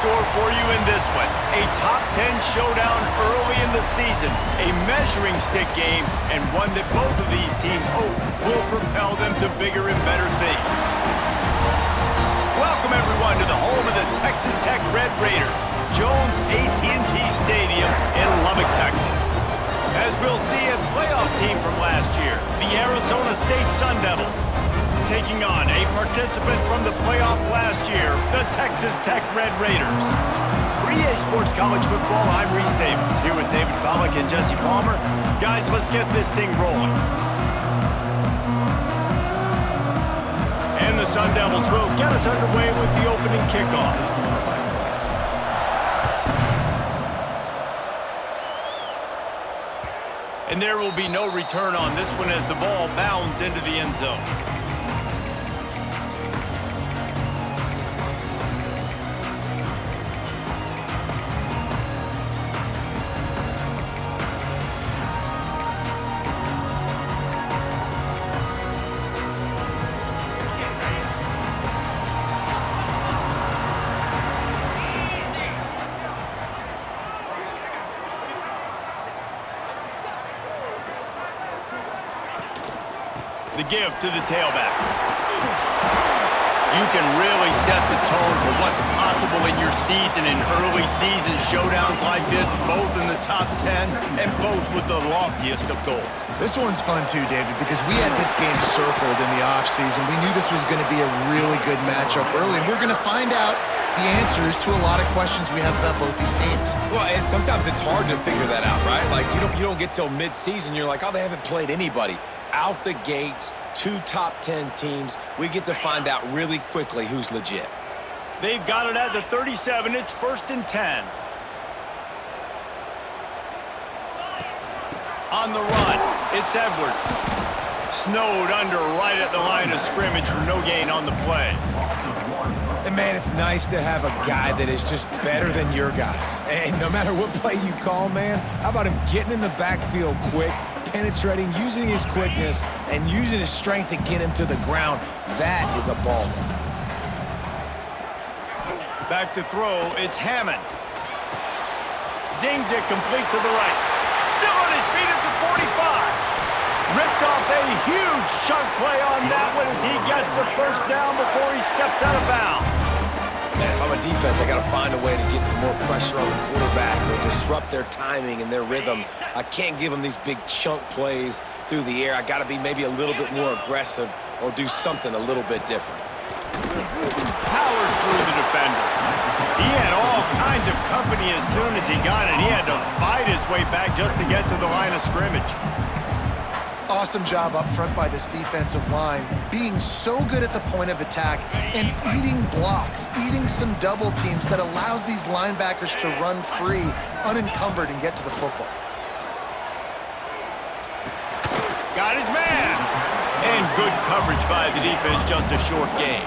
store for you in this one. A top 10 showdown early in the season, a measuring stick game, and one that both of these teams hope will propel them to bigger and better things. Welcome everyone to the home of the Texas Tech Red Raiders, Jones AT&T Stadium in Lubbock, Texas. As we'll see, a playoff team from last year, the Arizona State Sun Devils, taking on a participant from the playoff last year, the Texas Tech Red Raiders. For EA Sports College Football, I'm Reese Davis, here with David Pollack and Jesse Palmer. Guys, let's get this thing rolling. And the Sun Devils will get us underway with the opening kickoff. And there will be no return on this one as the ball bounds into the end zone. The give to the tailback. You can really set the tone for what's possible in your season in early season showdowns like this, both in the top 10 and both with the loftiest of goals. This one's fun too, David, because we had this game circled in the offseason. We knew this was going to be a really good matchup early, and we're going to find out the answers to a lot of questions we have about both these teams. Well, and sometimes it's hard to figure that out, right? Like, you don't get till mid-season, you're like, oh, they haven't played anybody. Out the gates, 2 top 10 teams. We get to find out really quickly who's legit. They've got it at the 37. It's 1st and 10. On the run, it's Edwards. Snowed under right at the line of scrimmage for no gain on the play. And, man, it's nice to have a guy that is just better than your guys. And no matter what play you call, man, how about him getting in the backfield quick, penetrating, using his quickness, and using his strength to get him to the ground. That is a ball. Back to throw, it's Hammond. Zings it complete to the right. Still on his feet at the 45. Ripped off a huge chunk play on that one as he gets the first down before he steps out of bounds. Man, if I'm a defense, I got to find a way to get some more pressure on the quarterback or disrupt their timing and their rhythm. I can't give them these big chunk plays through the air. I got to be maybe a little bit more aggressive or do something a little bit different. Powers through the defender. He had all kinds of company as soon as he got it. He had to fight his way back just to get to the line of scrimmage. Awesome job up front by this defensive line, being so good at the point of attack and eating blocks, eating some double teams that allows these linebackers to run free, unencumbered, and get to the football. Got his man. And good coverage by the defense, just a short gain.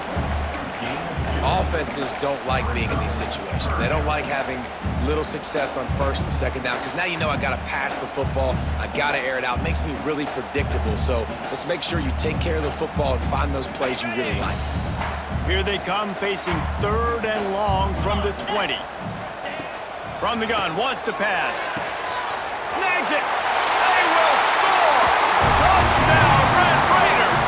Offenses don't like being in these situations. They don't like having little success on 1st and 2nd down because now you know I got to pass the football. I got to air it out. It makes me really predictable. So let's make sure you take care of the football and find those plays you really like. Here they come facing 3rd and long from the 20. From the gun, wants to pass. Snags it. They will score. Touchdown, Red Raiders.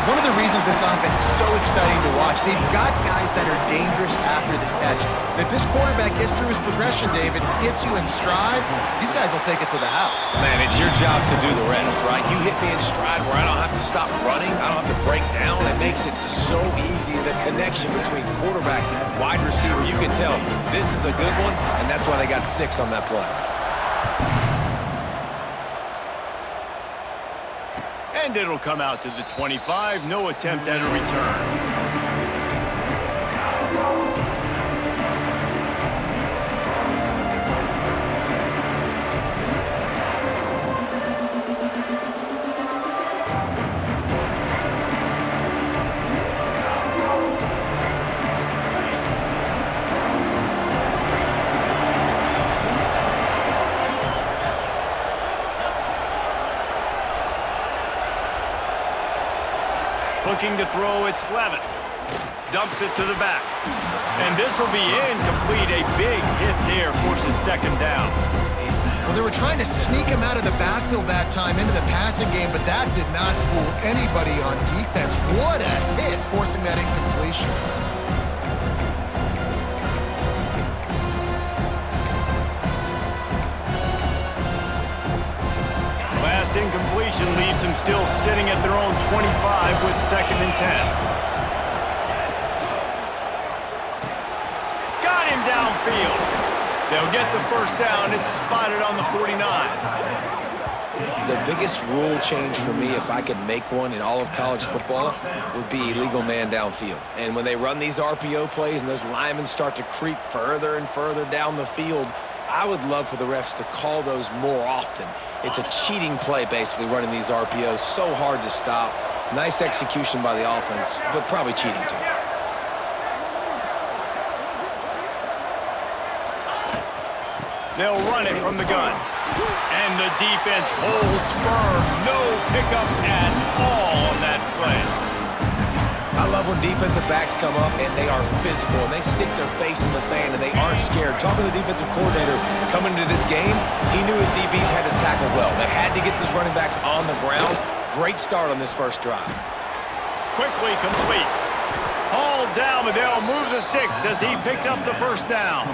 One of the reasons this offense is so exciting to watch, they've got guys that are dangerous after the catch. And if this quarterback gets through his progression, David, hits you in stride, these guys will take it to the house. Man, it's your job to do the rest, right? You hit me in stride where I don't have to stop running. I don't have to break down. It makes it so easy. The connection between quarterback and wide receiver, you can tell this is a good one, and that's why they got 6 on that play. And it'll come out to the 25. No attempt at a return. Looking to throw, it's Levitt. dumps it to the back. And this will be incomplete. A big hit there forces second down. Well, they were trying to sneak him out of the backfield that time into the passing game, but that did not fool anybody on defense. What a hit, forcing that incompletion. Last incompletion leaves them still sitting at their own 25 with 2nd and 10. Got him downfield. They'll get the first down. It's spotted on the 49. The biggest rule change for me, if I could make one in all of college football, would be illegal man downfield. And when they run these RPO plays and those linemen start to creep further and further down the field, I would love for the refs to call those more often. It's a cheating play, basically, running these RPOs. So hard to stop. Nice execution by the offense, but probably cheating too. They'll run it from the gun. And the defense holds firm. No pickup at all on that play. I love when defensive backs come up and they are physical and they stick their face in the fan and they aren't scared. Talking to the defensive coordinator coming into this game, he knew his DBs had to tackle well. They had to get these running backs on the ground. Great start on this first drive. Quickly complete. Hauled down, but they'll move the sticks as he picks up the first down.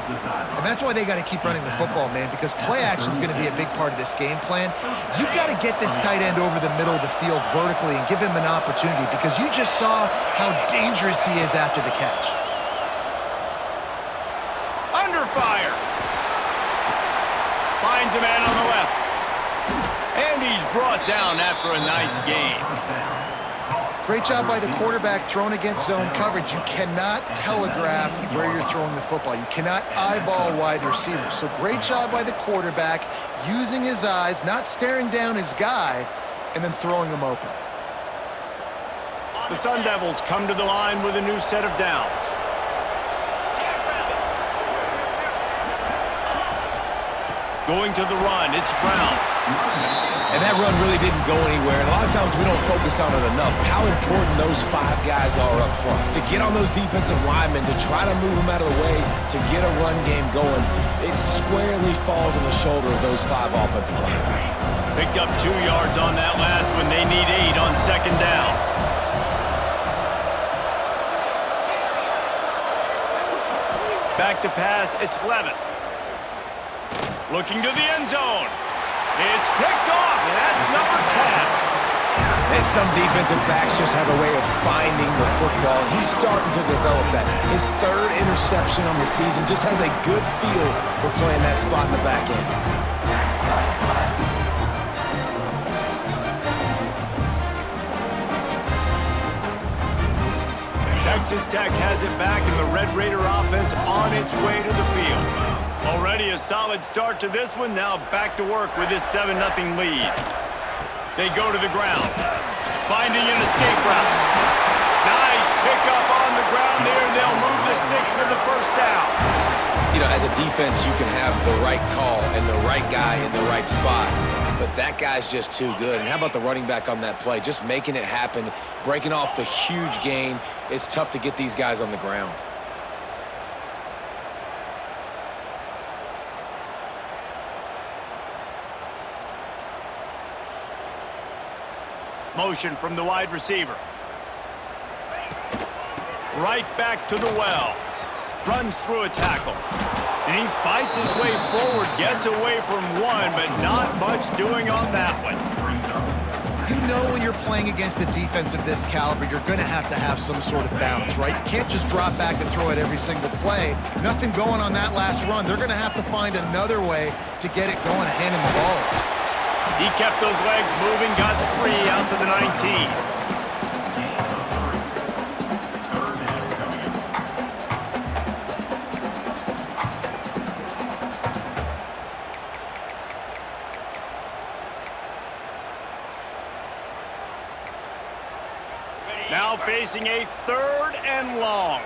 And that's why they got to keep running the football, man, because play action is going to be a big part of this game plan. You've got to get this tight end over the middle of the field vertically and give him an opportunity, because you just saw how dangerous he is after the catch. Under fire. Finds a man on the left. And he's brought down after a nice gain. Great job by the quarterback throwing against zone coverage. You cannot telegraph where you're throwing the football. You cannot eyeball wide receivers. So great job by the quarterback using his eyes, not staring down his guy, and then throwing him open. The Sun Devils come to the line with a new set of downs. Going to the run, it's Brown. And that run really didn't go anywhere. And a lot of times we don't focus on it enough. How important those 5 guys are up front. To get on those defensive linemen, to try to move them out of the way, to get a run game going, it squarely falls on the shoulder of those 5 offensive linemen. Picked up 2 yards on that last one. They need 8 on second down. Back to pass, it's Levitt. Looking to the end zone. It's picked off, and that's number 10. And some defensive backs just have a way of finding the football, and he's starting to develop that. His 3rd interception on the season just has a good feel for playing that spot in the back end. Texas Tech has it back, and the Red Raider offense on its way to the field. Already a solid start to this one. Now back to work with this 7-0 lead. They go to the ground, finding an escape route. Nice pickup on the ground there, and they'll move the sticks for the first down. You know, as a defense, you can have the right call and the right guy in the right spot, but that guy's just too good. And how about the running back on that play? Just making it happen, breaking off the huge gain. It's tough to get these guys on the ground. Motion from the wide receiver. Right back to the well. Runs through a tackle. And he fights his way forward, gets away from one, but not much doing on that one. You know when you're playing against a defense of this caliber, you're going to have some sort of balance, right? You can't just drop back and throw it every single play. Nothing going on that last run. They're going to have to find another way to get it going, handing the ball off. He kept those legs moving, got 3 out to the 19. Now facing a 3rd and long.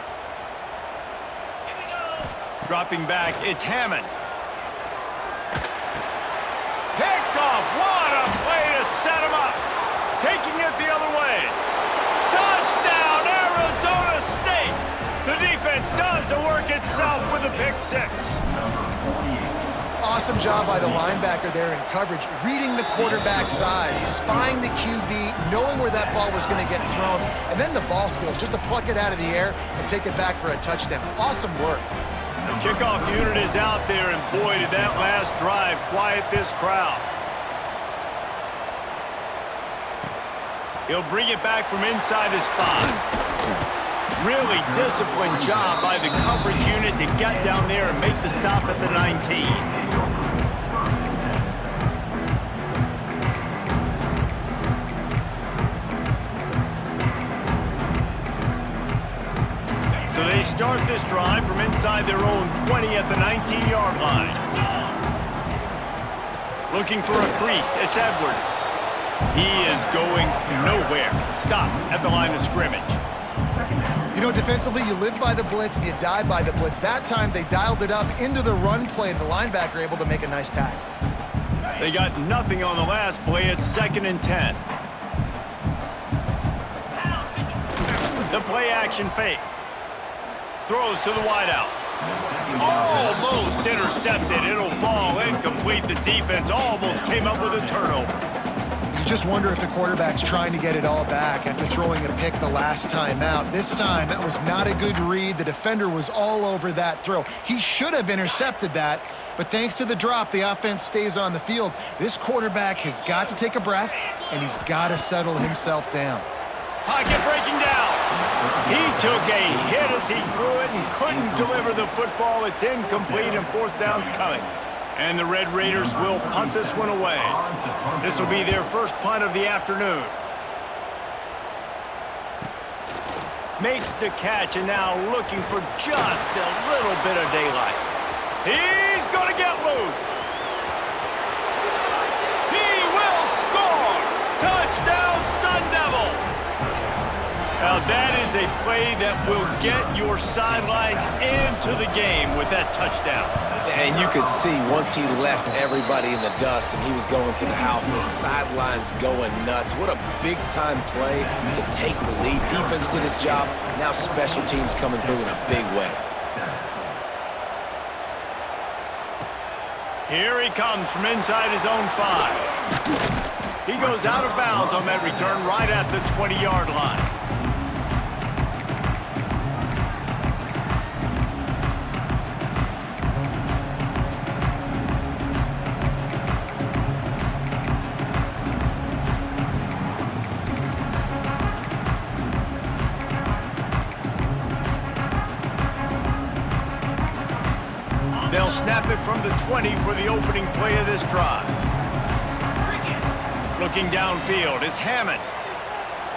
Dropping back, it's Hammond. Picked off. What a play to set him up. Taking it the other way. Touchdown, Arizona the pick six. Awesome job by the linebacker there in coverage, reading the quarterback's eyes, spying the QB, knowing where that ball was going to get thrown, and then the ball skills just to pluck it out of the air and take it back for a touchdown. Awesome work. The kickoff unit is out there, and boy, did that last drive quiet this crowd. He'll bring it back from inside his 5. Really disciplined job by the coverage unit to get down there and make the stop at the 19. So they start this drive from inside their own 20 at the 19-yard line. Looking for a crease, it's Edwards. He is going nowhere. Stop at the line of scrimmage. You know, defensively, you live by the blitz and you die by the blitz. That time, they dialed it up into the run play, and the linebacker able to make a nice tackle. They got nothing on the last play. It's 2nd and 10. The play action fake. Throws to the wideout. Almost intercepted. It'll fall incomplete. The defense almost came up with a turnover. You just wonder if the quarterback's trying to get it all back after throwing a pick the last time out. This time, that was not a good read. The defender was all over that throw. He should have intercepted that, but thanks to the drop, the offense stays on the field. This quarterback has got to take a breath, and he's got to settle himself down. Pocket breaking down. He took a hit as he threw it and couldn't deliver the football. It's incomplete, and 4th down's coming. And the Red Raiders will punt this one away. This will be their first punt of the afternoon. Makes the catch, and now looking for just a little bit of daylight. He's going to get loose. He will score! Touchdown, Sun Devils! Now that is a play that will get your sidelines into the game with that touchdown. And you could see once he left everybody in the dust and he was going to the house, the sidelines going nuts. What a big-time play to take the lead. Defense did its job. Now special teams coming through in a big way. Here he comes from inside his own 5. He goes out of bounds on that return right at the 20-yard line. They'll snap it from the 20 for the opening play of this drive. Looking downfield, it's Hammond.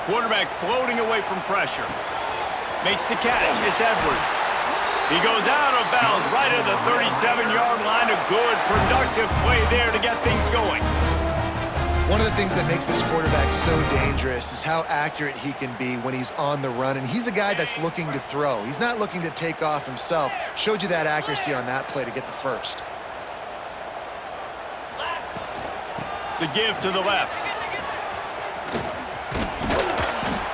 Quarterback floating away from pressure. Makes the catch, it's Edwards. He goes out of bounds right at the 37-yard line. A good, productive play there to get things going. One of the things that makes this quarterback so dangerous is how accurate he can be when he's on the run, and he's a guy that's looking to throw. He's not looking to take off himself. Showed you that accuracy on that play to get the first. The give to the left.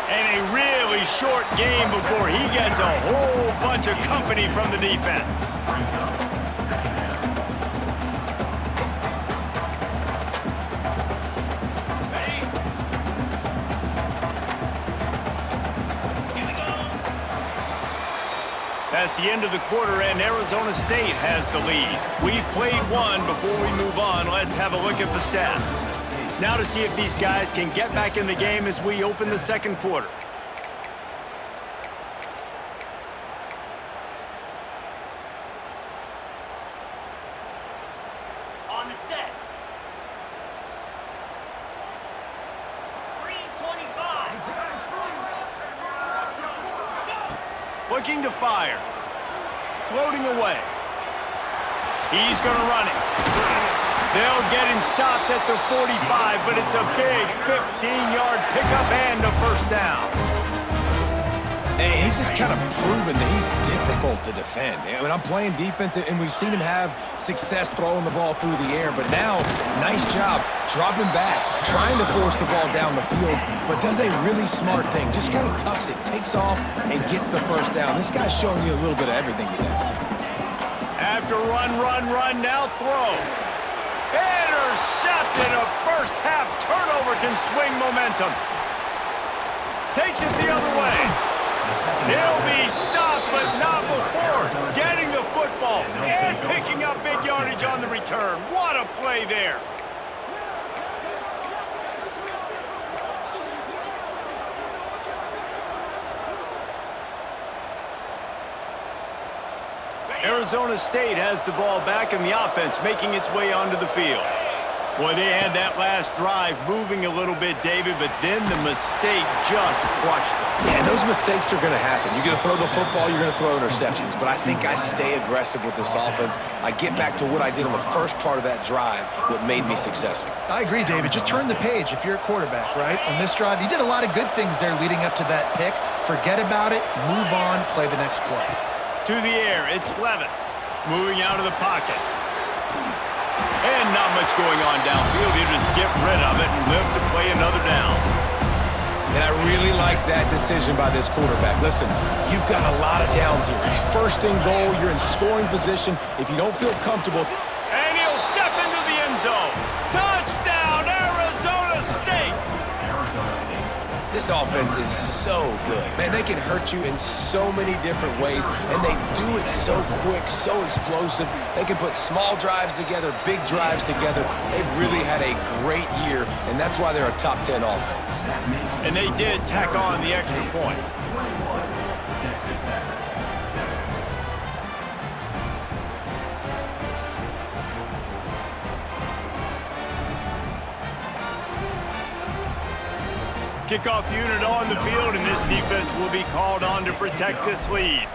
And a really short game before he gets a whole bunch of company from the defense. That's the end of the quarter, and Arizona State has the lead. We've played one. Before we move on, let's have a look at the stats. Now to see if these guys can get back in the game as we open the second quarter. On the set. 3:25. Looking to fire. Floating away. He's going to run it. They'll get him stopped at the 45, but it's a big 15-yard pickup and a first down. Hey, he's just kind of proven that he's difficult to defend. I mean, I'm playing defense, and we've seen him have success throwing the ball through the air, but now, nice job dropping back, trying to force the ball down the field, but does a really smart thing. Just kind of tucks it, takes off, and gets the first down. This guy's showing you a little bit of everything today. after run, now throw. Intercepted. A first-half turnover can swing momentum. Takes it the other way. He'll be stopped, but not before getting the football and picking up big yardage on the return. What a play there. Arizona State has the ball back in the offense, making its way onto the field. Well, they had that last drive moving a little bit, David, but then the mistake just crushed them. Yeah, those mistakes are going to happen. You're going to throw the football, you're going to throw interceptions, but I think I stay aggressive with this offense. I get back to what I did on the first part of that drive, what made me successful. I agree, David. Just turn the page if you're a quarterback, right? On this drive, you did a lot of good things there leading up to that pick. Forget about it, move on, play the next play. To the air, it's Levitt. Moving out of the pocket. And not much going on downfield. He'll just get rid of it and live to play another down. And I really like that decision by this quarterback. Listen, you've got a lot of downs here. It's first and goal. You're in scoring position. If you don't feel comfortable. And he'll step into the end zone. Touchdown, Arizona State. This offense is so good. Man, they can hurt you in so many different ways, and they do it so quick, so explosive. They can put small drives together, big drives together. They've really had a great year, and that's why they're a top 10 offense. And they did tack on the extra point. Kickoff unit on the field, and this defense will be called on to protect this lead.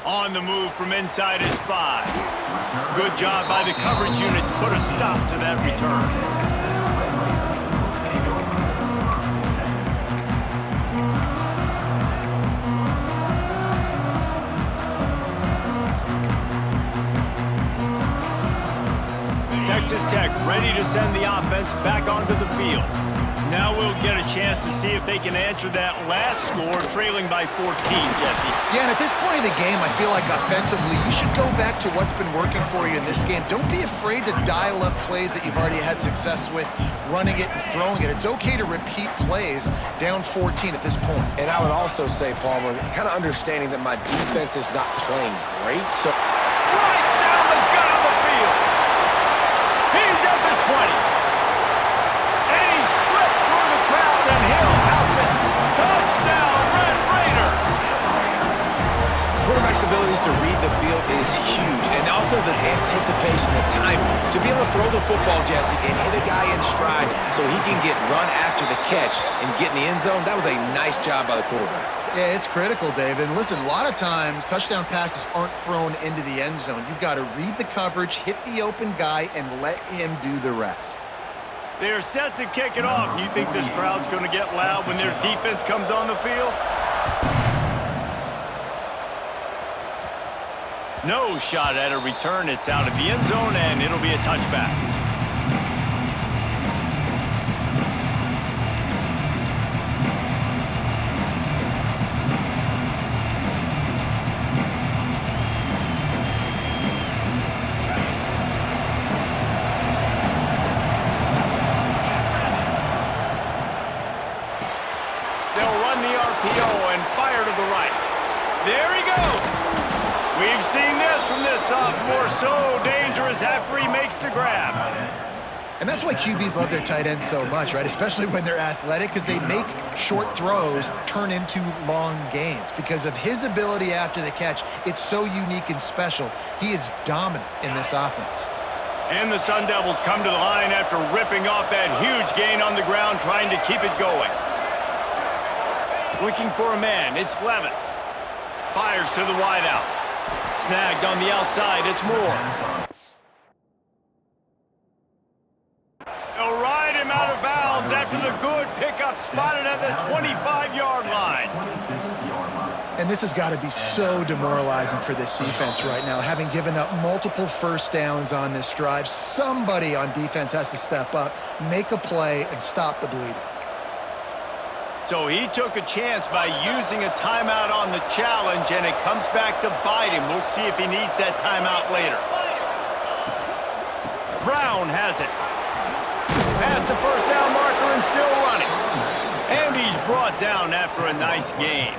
On the move from inside his 5. Good job by the coverage unit to put a stop to that return. Texas Tech ready to send the offense back onto the field. Now we'll get a chance to see if they can answer that last score, trailing by 14, Jesse. Yeah, and at this point in the game, I feel like offensively, you should go back to what's been working for you in this game. Don't be afraid to dial up plays that you've already had success with, running it and throwing it. It's okay to repeat plays down 14 at this point. And I would also say, Palmer, kind of understanding that my defense is not playing great, so... Right down the gut of the field. He's at the 20. And he slipped through the crowd, and he'll house it. Touchdown, Red Raiders. Quarterback's abilities to read the field is huge, and also the anticipation, the time to be able to throw the football, Jesse, and hit a guy in stride so he can get run after the catch and get in the end zone. That was a nice job by the quarterback. Yeah, it's critical, Dave. And listen, a lot of times touchdown passes aren't thrown into the end zone. You've got to read the coverage, hit the open guy, and let him do the rest. They're set to kick it off. And you think this crowd's going to get loud when their defense comes on the field? No shot at a return. It's out of the end zone, and it'll be a touchback. They'll run the RPO and fire to the right. There he goes. We've seen this from this sophomore, so dangerous after he makes the grab. And that's why QBs love their tight ends so much, right? Especially when they're athletic, because they make short throws turn into long gains. Because of his ability after the catch, it's so unique and special. He is dominant in this offense. And the Sun Devils come to the line after ripping off that huge gain on the ground, trying to keep it going. Looking for a man, it's Levitt. Fires to the wideout. Snagged on the outside, it's Moore. They'll ride him out of bounds after the good pickup spotted at the 25-yard line. And this has got to be so demoralizing for this defense right now. Having given up multiple first downs on this drive, somebody on defense has to step up, make a play, and stop the bleeding. So he took a chance by using a timeout on the challenge, and it comes back to bite him. We'll see if he needs that timeout later. Brown has it. Past the first down marker and still running. And he's brought down after a nice gain.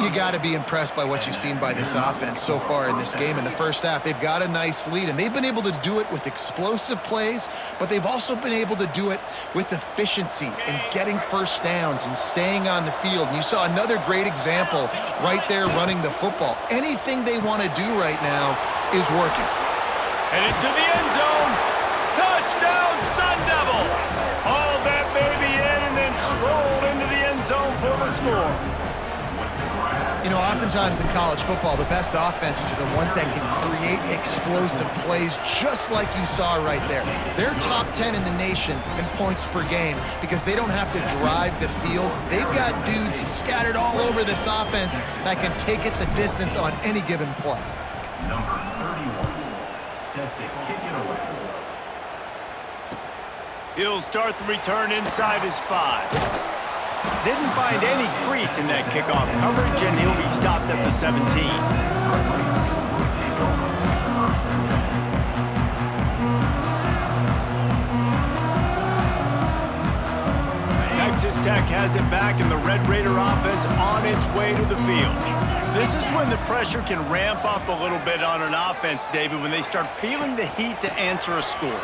You got to be impressed by what you've seen by this offense so far in this game. In the first half, they've got a nice lead, and they've been able to do it with explosive plays, but they've also been able to do it with efficiency and getting first downs and staying on the field. And you saw another great example right there running the football. Anything they want to do right now is working. Headed to the end zone. Touchdown, Sun Devils! Hauled that baby in and then strolled into the end zone for the score. You know, oftentimes in college football, the best offenses are the ones that can create explosive plays just like you saw right there. They're top 10 in the nation in points per game because they don't have to drive the field. They've got dudes scattered all over this offense that can take it the distance on any given play. Number 31, set to kick it away. He'll start the return inside his 5. Didn't find any crease in that kickoff coverage, and he'll be stopped at the 17. Texas Tech has it back, and the Red Raider offense on its way to the field. This is when the pressure can ramp up a little bit on an offense, David, when they start feeling the heat to answer a score.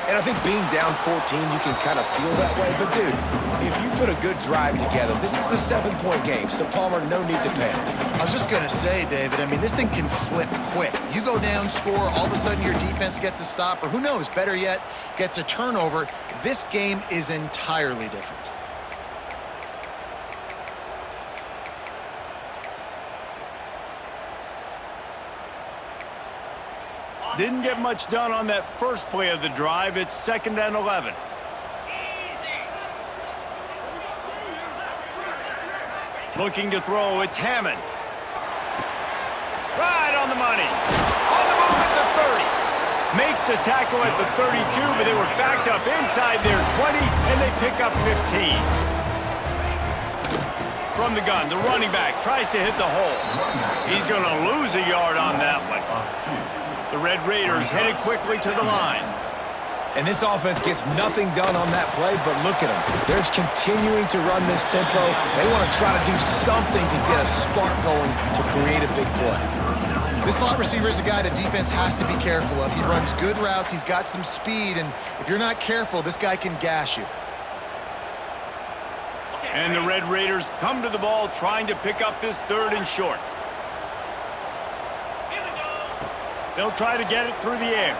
And I think being down 14, you can kind of feel that way. But, dude, if you put a good drive together, this is a 7-point game, so, Palmer, no need to panic. I was just going to say, David, I mean, this thing can flip quick. You go down, score, all of a sudden your defense gets a stop, or who knows, better yet, gets a turnover. This game is entirely different. Didn't get much done on that first play of the drive. It's 2nd and 11. Looking to throw, it's Hammond. Right on the money. On the move at the 30. Makes the tackle at the 32, but they were backed up inside their 20, and they pick up 15. From the gun, the running back tries to hit the hole. He's going to lose a yard on that one. The Red Raiders headed quickly to the line. And this offense gets nothing done on that play, but look at them. They're continuing to run this tempo. They want to try to do something to get a spark going to create a big play. This slot receiver is a guy the defense has to be careful of. He runs good routes. He's got some speed, and if you're not careful, this guy can gash you. And the Red Raiders come to the ball trying to pick up this 3rd and short. They'll try to get it through the air.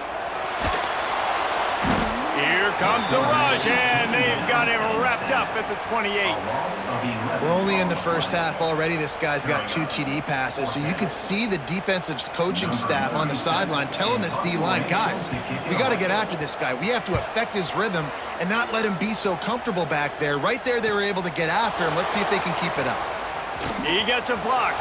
Here comes the rush, and they've got him wrapped up at the 28. We're only in the first half already. This guy's got 2 TD passes, so you could see the defensive coaching staff on the sideline telling this D-line, guys, we got to get after this guy. We have to affect his rhythm and not let him be so comfortable back there. Right there, they were able to get after him. Let's see if they can keep it up. He gets a block.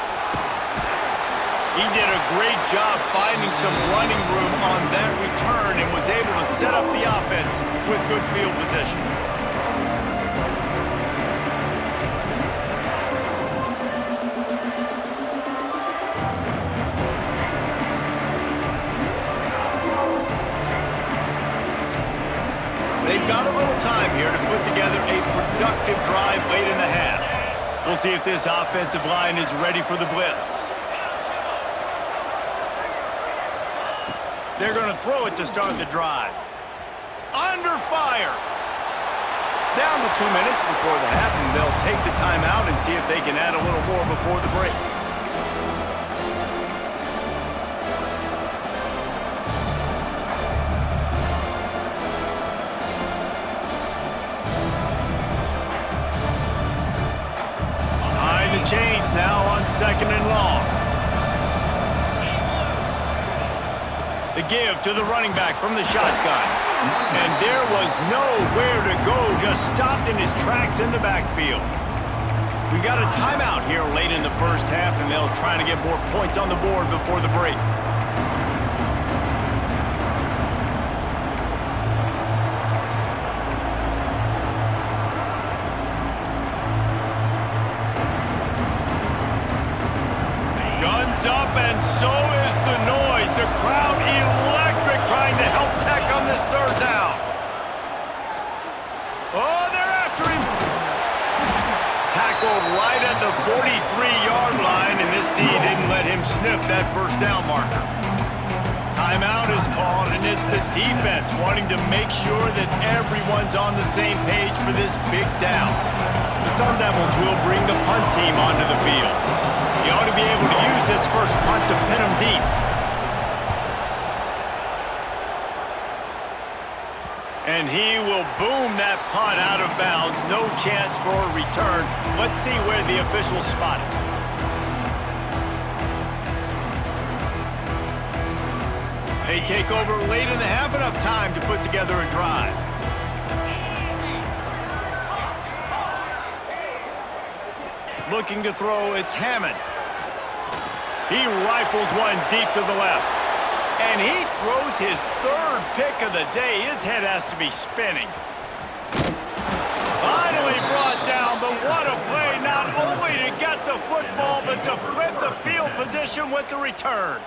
He did a great job finding some running room on that return and was able to set up the offense with good field position. They've got a little time here to put together a productive drive late in the half. We'll see if this offensive line is ready for the blitz. They're going to throw it to start the drive. Under fire. Down to 2 minutes before the half, and they'll take the timeout and see if they can add a little more before the break. Behind the chains now on 2nd and long. The give to the running back from the shotgun. And there was nowhere to go, just stopped in his tracks in the backfield. We got a timeout here late in the first half, and they'll try to get more points on the board before the break. the crowd electric trying to help Tech on this third down. Oh, they're after him. Tackled right at the 43-yard line, and this D didn't let him sniff that first down marker. Timeout is called, and it's the defense wanting to make sure that everyone's on the same page for this big down. The Sun Devils will bring the punt team onto the field. He ought to be able to use this first punt to pin him deep. And he will boom that punt out of bounds. No chance for a return. Let's see where the officials spot it. They take over late in the half, enough time to put together a drive. Looking to throw, it's Hammond. He rifles one deep to the left. And he throws his third pick of the day. His head has to be spinning. Finally brought down, but what a play, not only to get the football, but to flip the field position with the return.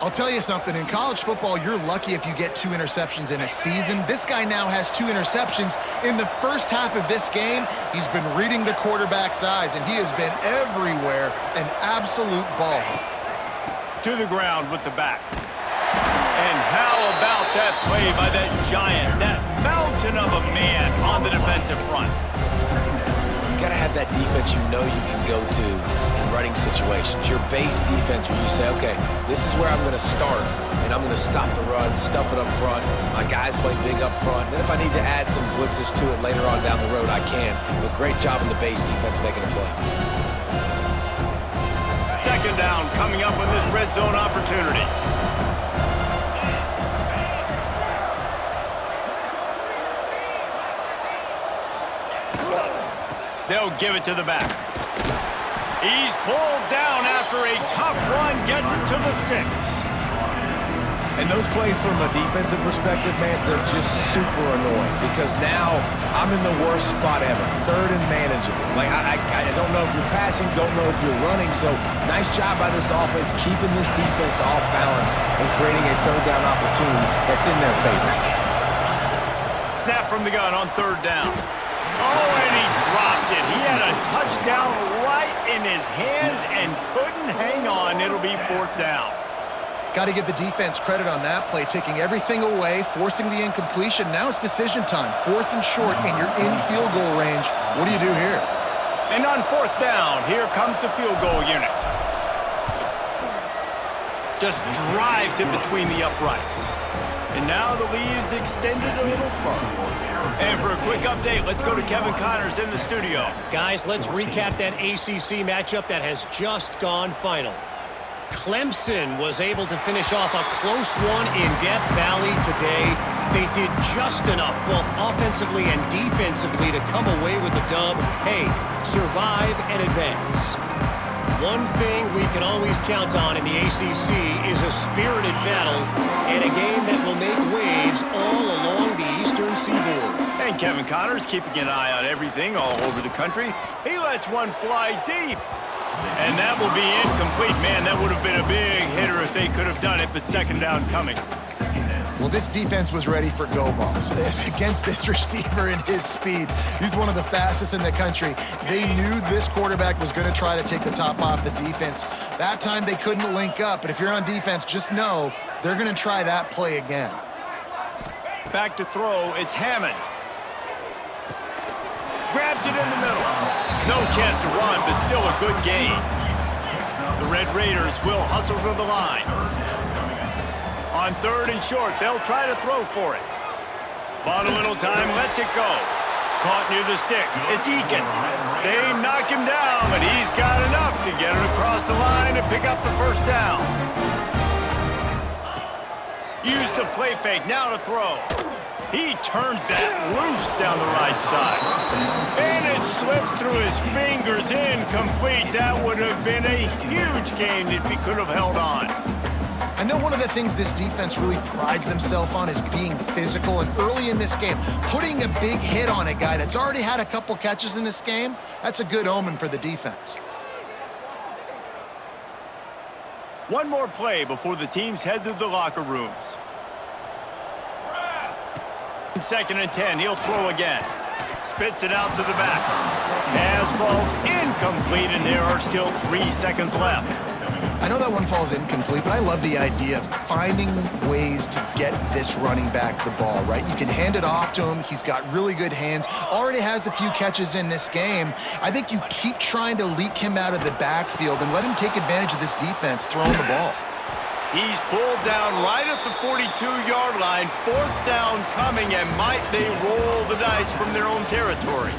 I'll tell you something, in college football, you're lucky if you get 2 interceptions in a season. This guy now has 2 interceptions. In the first half of this game, he's been reading the quarterback's eyes, and he has been everywhere, an absolute ball. To the ground with the back. And how about that play by that giant, that mountain of a man on the defensive front? You gotta have that defense you know you can go to in running situations. Your base defense where you say, okay, this is where I'm gonna start, and I'm gonna stop the run, stuff it up front. My guys play big up front. Then if I need to add some blitzes to it later on down the road, I can. But great job in the base defense making a play. Second down coming up on this red zone opportunity. They'll give it to the back. He's pulled down after a tough run, gets it to the 6. And those plays from a defensive perspective, man, they're just super annoying because now I'm in the worst spot ever, third and manageable. Like, I don't know if you're passing, don't know if you're running, so nice job by this offense keeping this defense off balance and creating a third down opportunity that's in their favor. Snap from the gun on third down. Oh, and he dropped it. He had a touchdown right in his hands and couldn't hang on. It'll be fourth down. Got to give the defense credit on that play, taking everything away, forcing the incompletion. Now it's decision time. 4th and short, and you're in field goal range. What do you do here? And on fourth down, here comes the field goal unit. Just drives it between the uprights. And now the lead is extended a little further. And for a quick update, let's go to Kevin Connors in the studio. Guys, let's recap that ACC matchup that has just gone final. Clemson was able to finish off a close one in Death Valley today. They did just enough, both offensively and defensively, to come away with the dub. Hey, survive and advance. One thing we can always count on in the ACC is a spirited battle and a game that will make waves all along the Eastern Seaboard. And Kevin Connors keeping an eye on everything all over the country. He lets one fly deep. And that will be incomplete. Man, that would have been a big hitter if they could have done it, but second down coming. Well, this defense was ready for go balls against this receiver and his speed. He's one of the fastest in the country. They knew this quarterback was going to try to take the top off the defense. That time they couldn't link up, but if you're on defense, just know they're going to try that play again. Back to throw, it's Hammond. Grabs it in the middle. No chance to run, but still a good gain. The Red Raiders will hustle to the line. On third and short, they'll try to throw for it. Bought a little time, lets it go. Caught near the sticks. It's Eakin. They knock him down, but he's got enough to get it across the line and pick up the first down. Use the play fake, now to throw. He turns that loose down the right side. And it slips through his fingers, incomplete. That would have been a huge gain if he could have held on. I know one of the things this defense really prides themselves on is being physical, and early in this game, putting a big hit on a guy that's already had a couple catches in this game, that's a good omen for the defense. One more play before the teams head to the locker rooms. Second and 10, he'll throw again. Spits it out to the back. Pass falls incomplete, and there are still 3 seconds left. I know that one falls incomplete, but I love the idea of finding ways to get this running back the ball, right? You can hand it off to him. He's got really good hands. Already has a few catches in this game. I think you keep trying to leak him out of the backfield and let him take advantage of this defense throwing the ball. He's pulled down right at the 42-yard line. 4th down coming, and might they roll the dice from their own territory.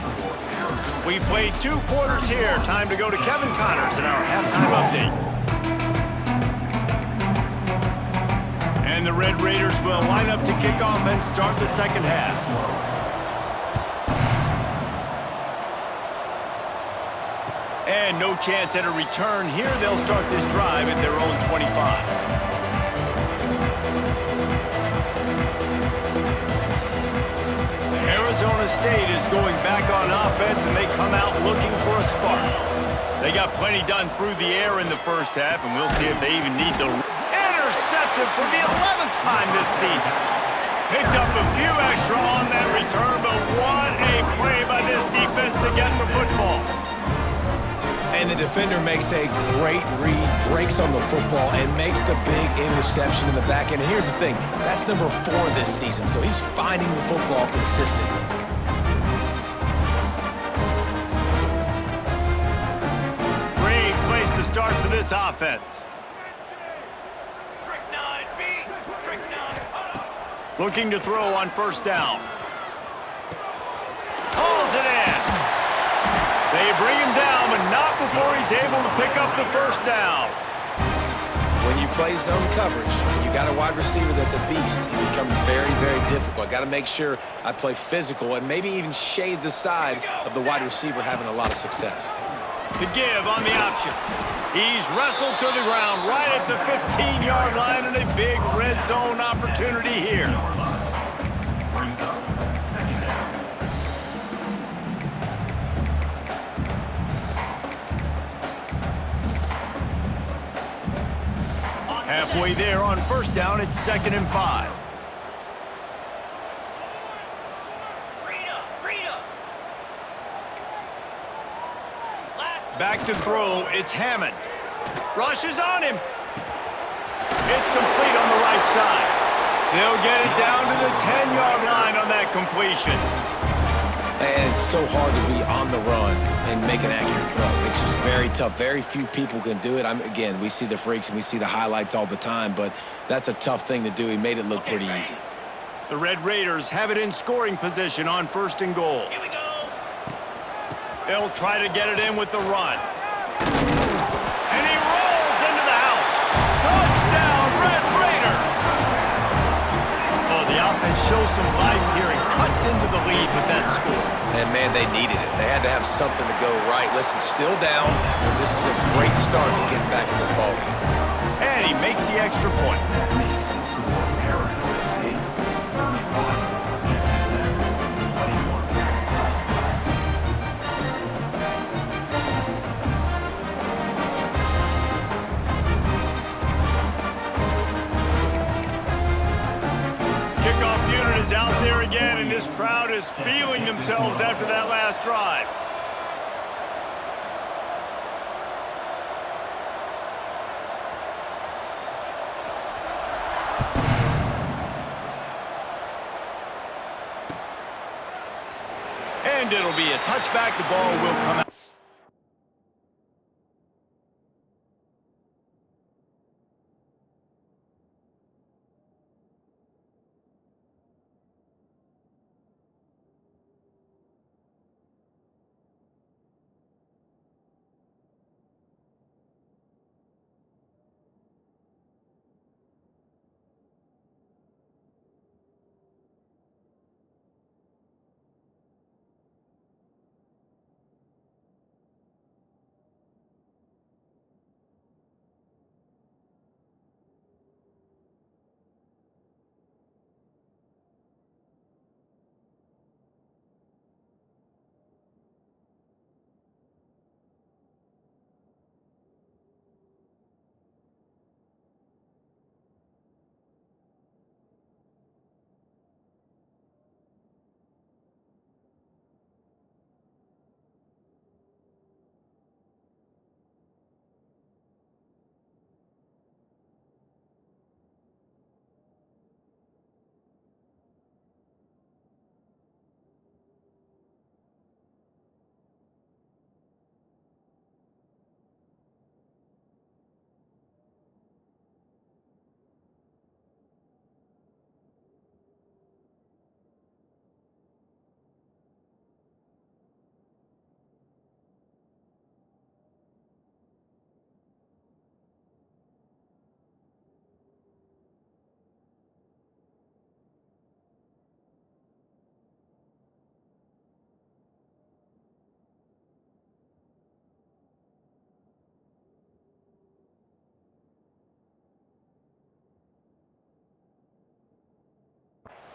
We've played 2 quarters here. Time to go to Kevin Connors in our halftime update. And the Red Raiders will line up to kick off and start the second half. And no chance at a return here. They'll start this drive at their own 25. Arizona State is going back on offense, and they come out looking for a spark. They got plenty done through the air in the first half, and we'll see if they even need to... Intercepted for the 11th time this season. Picked up a few extra on that return, but what a play by this defense to get the football. And the defender makes a great read, breaks on the football, and makes the big interception in the back end. And here's the thing, that's number 4 this season, so he's finding the football consistently. Great place to start for this offense. Looking to throw on first down. Hauls it in. They bring him down, but not before he's able to pick up the first down. When you play zone coverage, you got a wide receiver that's a beast. It becomes very, very difficult. Got to make sure I play physical and maybe even shade the side of the wide receiver having a lot of success. The give on the option. He's wrestled to the ground right at the 15-yard line, and a big red zone opportunity here. Halfway there on first down, it's 2nd and 5. Back to throw, it's Hammond. Rushes on him. It's complete on the right side. They'll get it down to the 10-yard line on that completion. And it's so hard to be on the run and make an accurate throw. It's just very tough. Very few people can do it. Again, we see the freaks and we see the highlights all the time, but that's a tough thing to do. He made it look pretty easy. The Red Raiders have it in scoring position on 1st and goal. Here we go. They'll try to get it in with the run. And he rolls into the house. Touchdown, Red Raiders! Oh, the offense shows some life here and cuts into the lead with that score. And, man, they needed it. They had to have something to go right. Listen, still down, but this is a great start to getting back in this ballgame. And he makes the extra point. Kickoff unit is out there again, and this crowd is feeling themselves after that last drive. And it'll be a touchback. The ball will come out.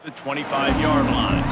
The 25-yard line.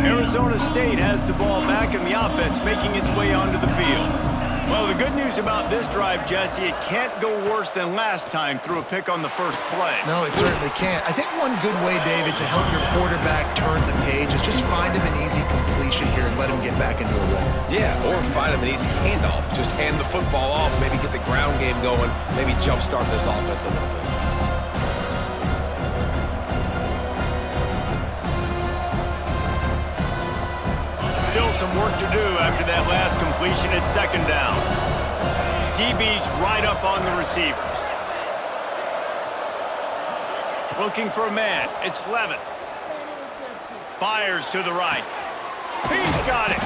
Arizona State has the ball back in the offense, making its way onto the field. Well, the good news about this drive, Jesse, it can't go worse than last time through a pick on the first play. No, it certainly can't. I think one good way, David, to help your quarterback turn the page is just find him an easy completion here and let him get back into a rhythm. Yeah, or find him an easy handoff. Just hand the football off, maybe get the ground game going, maybe jumpstart this offense a little bit. Still some work to do after that last completion at second down. DB's right up on the receivers. Looking for a man. It's Levin. Fires to the right. He's got it.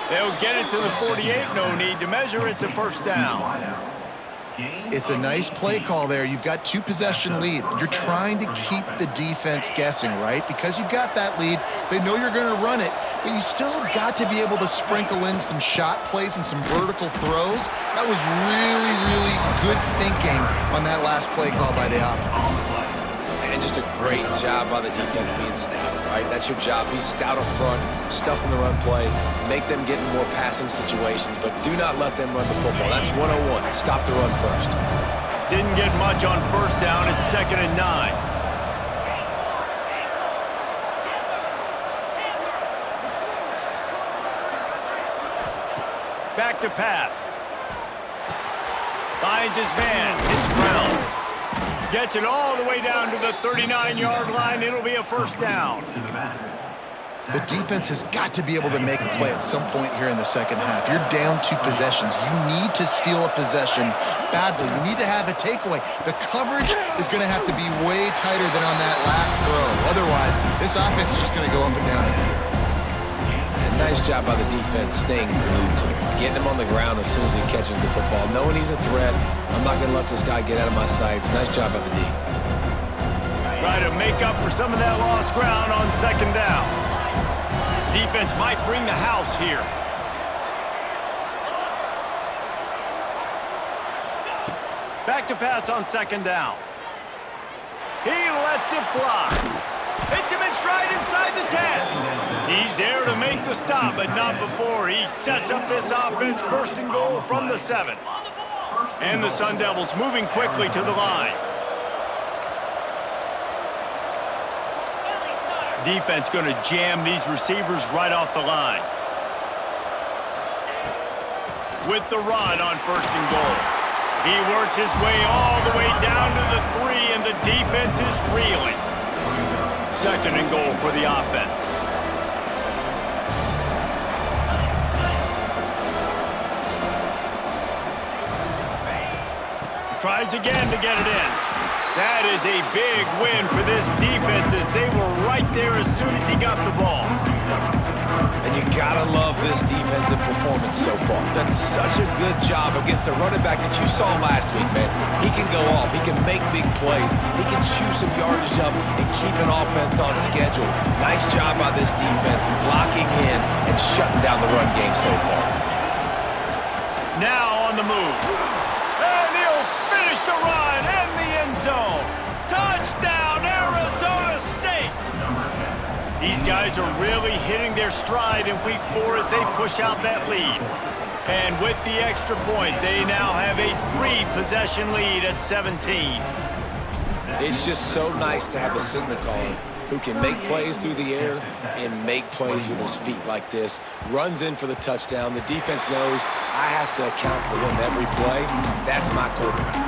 They'll get it to the 48. No need to measure. It's a first down. It's a nice play call there. You've got 2-possession lead. You're trying to keep the defense guessing, right? Because you've got that lead, they know you're going to run it, but you still have got to be able to sprinkle in some shot plays and some vertical throws. That was really, really good thinking on that last play call by the offense. And just a great job by the defense being stout, right? That's your job. Be stout up front, stuff in the run play, make them get in more passing situations, but do not let them run the football. That's 101. Stop the run first. Didn't get much on first down. It's 2nd and 9. Back to pass. Finds his man. It's Brown. Gets it all the way down to the 39-yard line. It'll be a first down. The defense has got to be able to make a play at some point here in the second half. You're down 2 possessions. You need to steal a possession badly. You need to have a takeaway. The coverage is going to have to be way tighter than on that last throw. Otherwise, this offense is just going to go up and down the field. Nice job by the defense staying glued to him, getting him on the ground as soon as he catches the football, knowing he's a threat. I'm not going to let this guy get out of my sights. Nice job by the D. Try to make up for some of that lost ground on second down. Defense might bring the house here. Back to pass on second down. He lets it fly. Hits him in stride inside the 10. He's there to make the stop, but not before he sets up this offense. 1st and goal from the 7. And the Sun Devils moving quickly to the line. Defense going to jam these receivers right off the line. With the run on 1st and goal. He works his way all the way down to the 3, and the defense is reeling. 2nd and goal for the offense. Tries again to get it in. That is a big win for this defense as they were right there as soon as he got the ball. And you gotta love this defensive performance so far. Done such a good job against the running back that you saw last week, man. He can go off. He can make big plays. He can chew some yardage up and keep an offense on schedule. Nice job by this defense locking in and shutting down the run game so far. Now on the move. And he'll finish the run in the end zone. Touchdown, Arizona State. These guys are really hitting their stride in week 4 as they push out that lead. And with the extra point, they now have a 3-possession lead at 17. It's just so nice to have a signal caller who can make plays through the air and make plays with his feet like this. Runs in for the touchdown. The defense knows I have to account for him every play. That's my quarterback.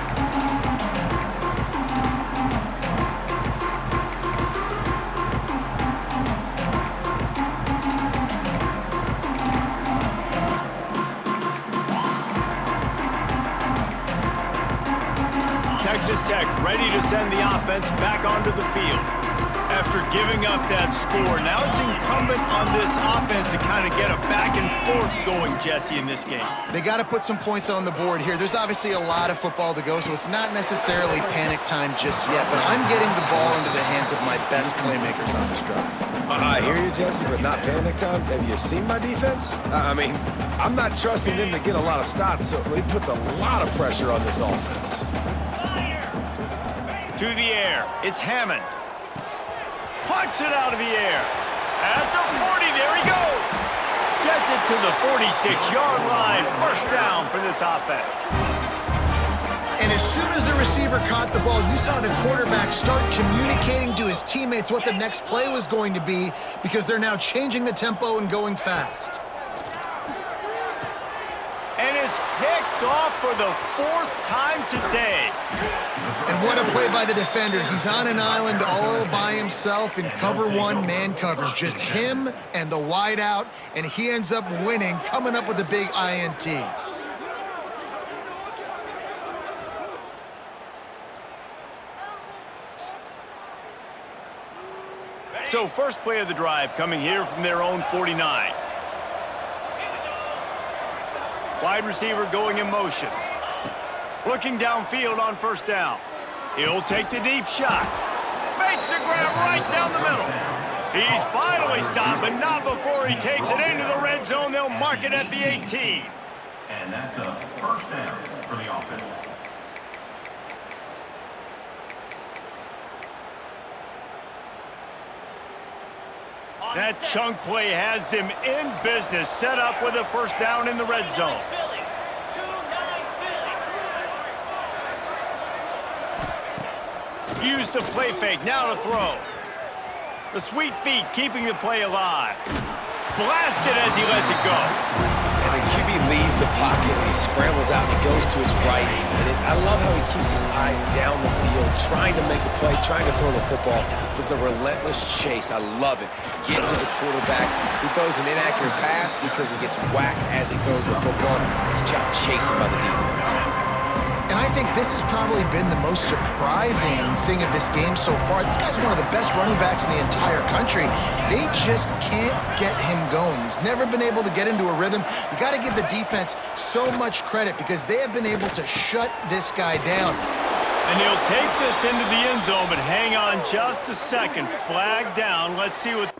Texas Tech ready to send the offense back onto the field. After giving up that score, now it's incumbent on this offense to kind of get a back and forth going, Jesse, in this game. They got to put some points on the board here. There's obviously a lot of football to go, so it's not necessarily panic time just yet, but I'm getting the ball into the hands of my best playmakers on this drive. I hear you, Jesse, but not panic time. Have you seen my defense? I mean, I'm not trusting them to get a lot of stops, so it puts a lot of pressure on this offense. To the air, it's Hammond. Pucks it out of the air. At the 40, there he goes. Gets it to the 46-yard line. First down for this offense. And as soon as the receiver caught the ball, you saw the quarterback start communicating to his teammates what the next play was going to be because they're now changing the tempo and going fast. And it's picked off for the 4th time today. And what a play by the defender. He's on an island all by himself in cover 1 man covers. Just him and the wide out, and he ends up winning, coming up with a big INT. So first play of the drive coming here from their own 49. Wide receiver going in motion. Looking downfield on first down. He'll take the deep shot. Makes the grab right down the middle. He's finally stopped, but not before he takes it into the red zone. They'll mark it at the 18. And that's a first down for the offense. That chunk play has them in business, set up with a first down in the red zone. Use the play fake, now to throw. The sweet feet keeping the play alive. Blasted as he lets it go. And the QB leaves the pocket and he scrambles out and he goes to his right. And I love how he keeps his eyes down the field, trying to make a play, trying to throw the football. But the relentless chase, I love it. Get to the quarterback. He throws an inaccurate pass because he gets whacked as he throws the football. Nice job chasing by the defense. And I think this has probably been the most surprising thing of this game so far. This guy's one of the best running backs in the entire country. They just can't get him going. He's never been able to get into a rhythm. You got to give the defense so much credit because they have been able to shut this guy down. And he'll take this into the end zone, but hang on just a second. Flag down. Let's see what...